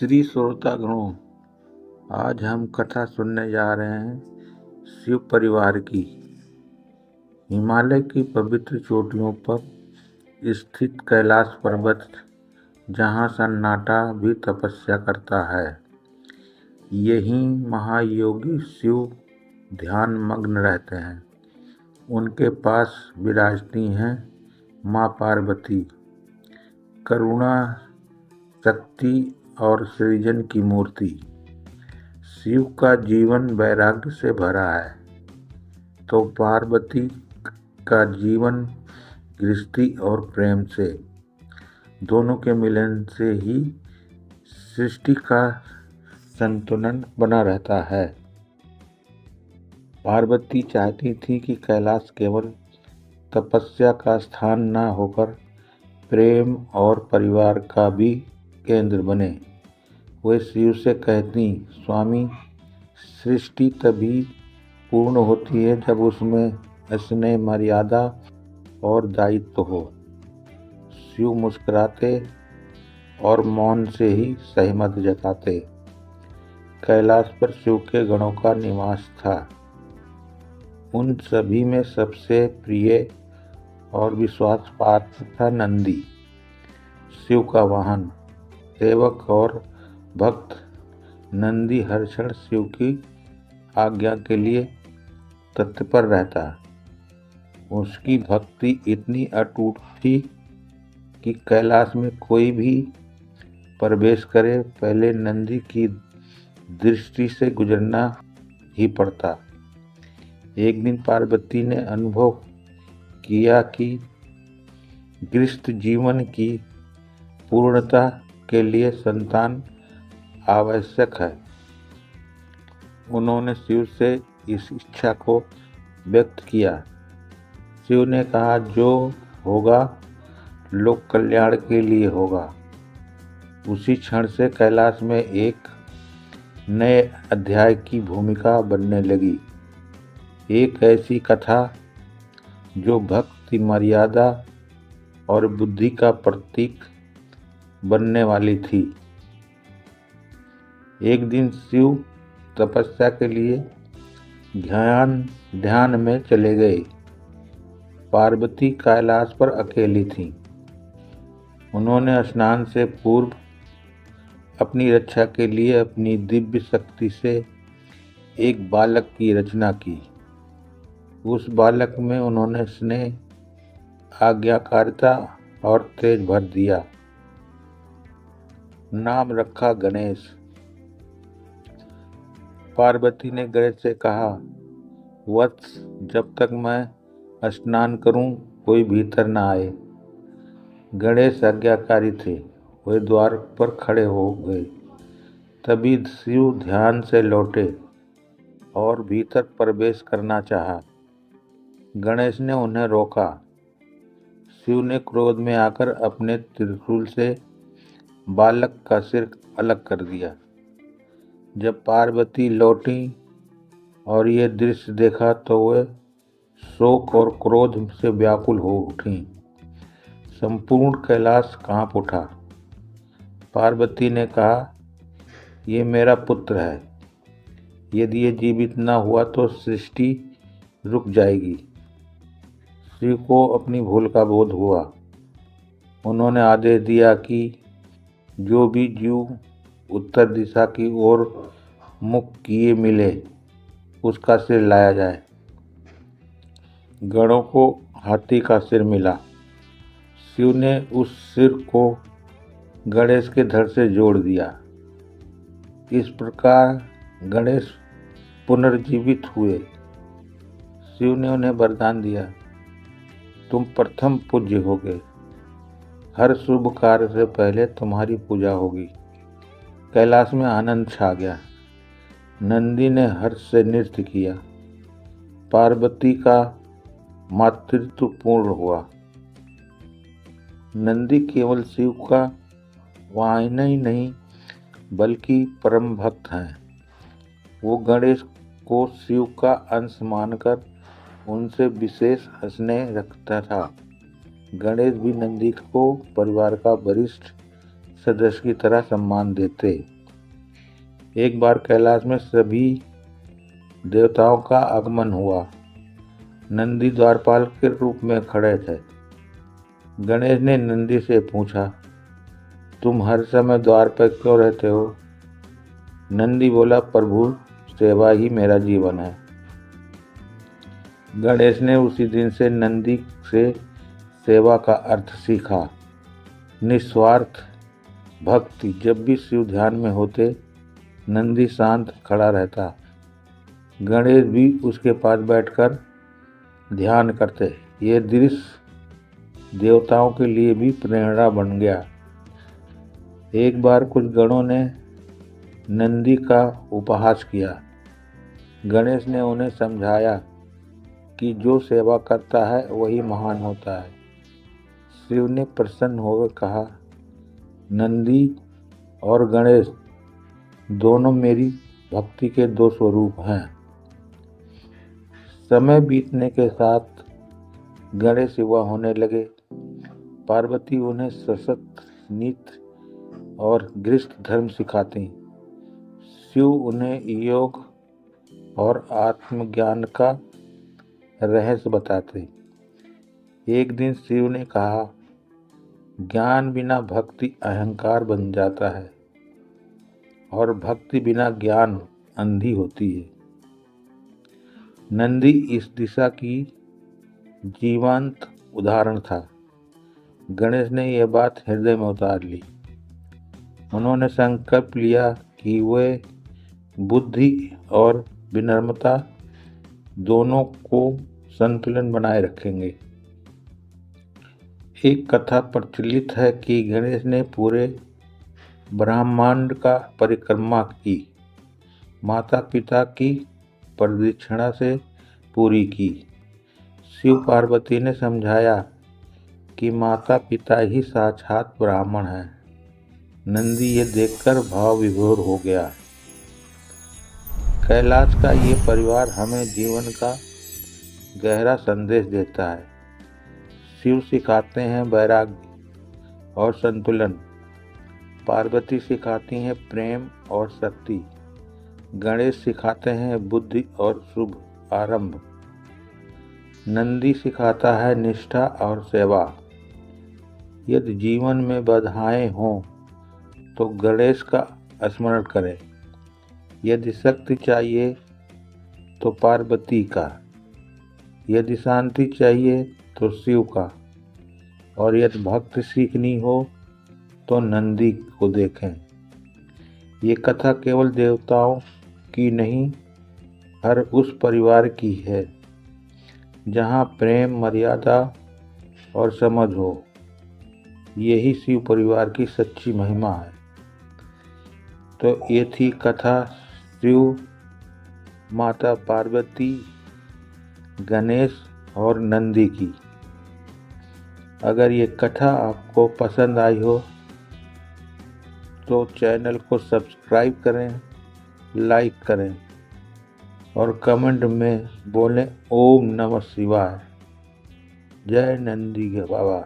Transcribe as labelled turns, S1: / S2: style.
S1: श्री श्रोतागणों, आज हम कथा सुनने जा रहे हैं शिव परिवार की। हिमालय की पवित्र चोटियों पर स्थित कैलाश पर्वत, जहाँ सन्नाटा भी तपस्या करता है, यहीं महायोगी शिव ध्यान मग्न रहते हैं। उनके पास विराजती हैं माँ पार्वती, करुणा, शक्ति और सृजन की मूर्ति। शिव का जीवन वैराग्य से भरा है, तो पार्वती का जीवन गृहस्थी और प्रेम से। दोनों के मिलन से ही सृष्टि का संतुलन बना रहता है। पार्वती चाहती थी कि कैलाश केवल तपस्या का स्थान न होकर प्रेम और परिवार का भी केंद्र बने। वे शिव से कहती, स्वामी, सृष्टि तभी पूर्ण होती है जब उसमें स्नेह, मर्यादा और दायित्व हो। शिव मुस्कुराते और मौन से ही सहमत जताते। कैलाश पर शिव के गणों का निवास था। उन सभी में सबसे प्रिय और विश्वास पात्र था नंदी, शिव का वाहन, सेवक और भक्त। नंदी हर क्षण शिव की आज्ञा के लिए तत्पर रहता। उसकी भक्ति इतनी अटूट थी कि कैलाश में कोई भी प्रवेश करे, पहले नंदी की दृष्टि से गुजरना ही पड़ता। एक दिन पार्वती ने अनुभव किया कि गृहस्थ जीवन की पूर्णता के लिए संतान आवश्यक है। उन्होंने शिव से इस इच्छा को व्यक्त किया। शिव ने कहा, जो होगा लोक कल्याण के लिए होगा। उसी क्षण से कैलाश में एक नए अध्याय की भूमिका बनने लगी। एक ऐसी कथा जो भक्ति, मर्यादा और बुद्धि का प्रतीक बनने वाली थी। एक दिन शिव तपस्या के लिए ध्यान में चले गए। पार्वती कैलाश पर अकेली थी। उन्होंने स्नान से पूर्व अपनी रक्षा के लिए अपनी दिव्य शक्ति से एक बालक की रचना की। उस बालक में उन्होंने स्नेह, आज्ञाकारिता और तेज भर दिया। नाम रखा गणेश। पार्वती ने गणेश से कहा, वत्स, जब तक मैं स्नान करूं कोई भीतर न आए। गणेश आज्ञाकारी थे। वे द्वार पर खड़े हो गए। तभी शिव ध्यान से लौटे और भीतर प्रवेश करना चाहा। गणेश ने उन्हें रोका। शिव ने क्रोध में आकर अपने त्रिशूल से बालक का सिर अलग कर दिया। जब पार्वती लौटी और ये दृश्य देखा तो वे शोक और क्रोध से व्याकुल हो उठी। संपूर्ण कैलाश कांप उठा। पार्वती ने कहा, ये मेरा पुत्र है। यदि ये जीवित न हुआ तो सृष्टि रुक जाएगी। शिव को अपनी भूल का बोध हुआ। उन्होंने आदेश दिया कि जो भी जीव उत्तर दिशा की ओर मुख किए मिले, उसका सिर लाया जाए। गणों को हाथी का सिर मिला। शिव ने उस सिर को गणेश के धड़ से जोड़ दिया। इस प्रकार गणेश पुनर्जीवित हुए। शिव ने उन्हें वरदान दिया, तुम प्रथम पूज्य होगे। हर शुभ कार्य से पहले तुम्हारी पूजा होगी। कैलाश में आनंद छा गया। नंदी ने हर्ष से नृत्य किया। पार्वती का मातृत्व पूर्ण हुआ। नंदी केवल शिव का वाहन ही नहीं बल्कि परम भक्त हैं। वो गणेश को शिव का अंश मानकर उनसे विशेष स्नेह रखता था। गणेश भी नंदी को परिवार का वरिष्ठ सदस्य की तरह सम्मान देते। एक बार कैलाश में सभी देवताओं का आगमन हुआ। नंदी द्वारपाल के रूप में खड़े थे। गणेश ने नंदी से पूछा, तुम हर समय द्वार पर क्यों रहते हो? नंदी बोला, प्रभु, सेवा ही मेरा जीवन है। गणेश ने उसी दिन से नंदी से सेवा का अर्थ सीखा। निस्वार्थ भक्ति। जब भी शिव ध्यान में होते, नंदी शांत खड़ा रहता। गणेश भी उसके पास बैठकर ध्यान करते। ये दृश्य देवताओं के लिए भी प्रेरणा बन गया। एक बार कुछ गणों ने नंदी का उपहास किया। गणेश ने उन्हें समझाया कि जो सेवा करता है वही महान होता है। शिव ने प्रसन्न होकर कहा, नंदी और गणेश दोनों मेरी भक्ति के दो स्वरूप हैं। समय बीतने के साथ गणेश युवा होने लगे। पार्वती उन्हें सशक्त, नीति और गृहस्थ धर्म सिखाती। शिव उन्हें योग और आत्मज्ञान का रहस्य बताते। एक दिन शिव ने कहा, ज्ञान बिना भक्ति अहंकार बन जाता है और भक्ति बिना ज्ञान अंधी होती है। नंदी इस दिशा की जीवंत उदाहरण था। गणेश ने यह बात हृदय में उतार ली। उन्होंने संकल्प लिया कि वे बुद्धि और विनम्रता दोनों को संतुलन बनाए रखेंगे। एक कथा प्रचलित है कि गणेश ने पूरे ब्रह्मांड का परिक्रमा की, माता पिता की प्रदक्षिणा से पूरी की। शिव पार्वती ने समझाया कि माता पिता ही साक्षात ब्राह्मण हैं। नंदी ये देखकर भाव विभोर हो गया। कैलाश का ये परिवार हमें जीवन का गहरा संदेश देता है। शिव सिखाते हैं वैराग्य और संतुलन। पार्वती सिखाती हैं प्रेम और शक्ति। गणेश सिखाते हैं बुद्धि और शुभ आरंभ। नंदी सिखाता है निष्ठा और सेवा। यदि जीवन में बाधाएं हों तो गणेश का स्मरण करें। यदि शक्ति चाहिए तो पार्वती का, यदि शांति चाहिए तो शिव का, और यदि भक्ति सीखनी हो तो नंदी को देखें। ये कथा केवल देवताओं की नहीं, हर उस परिवार की है जहाँ प्रेम, मर्यादा और समझ हो। यही शिव परिवार की सच्ची महिमा है। तो ये थी कथा शिव, माता पार्वती, गणेश और नंदी की। अगर ये कथा आपको पसंद आई हो तो चैनल को सब्सक्राइब करें, लाइक करें और कमेंट में बोलें ओम नमः शिवाय। जय नंदी के बाबा।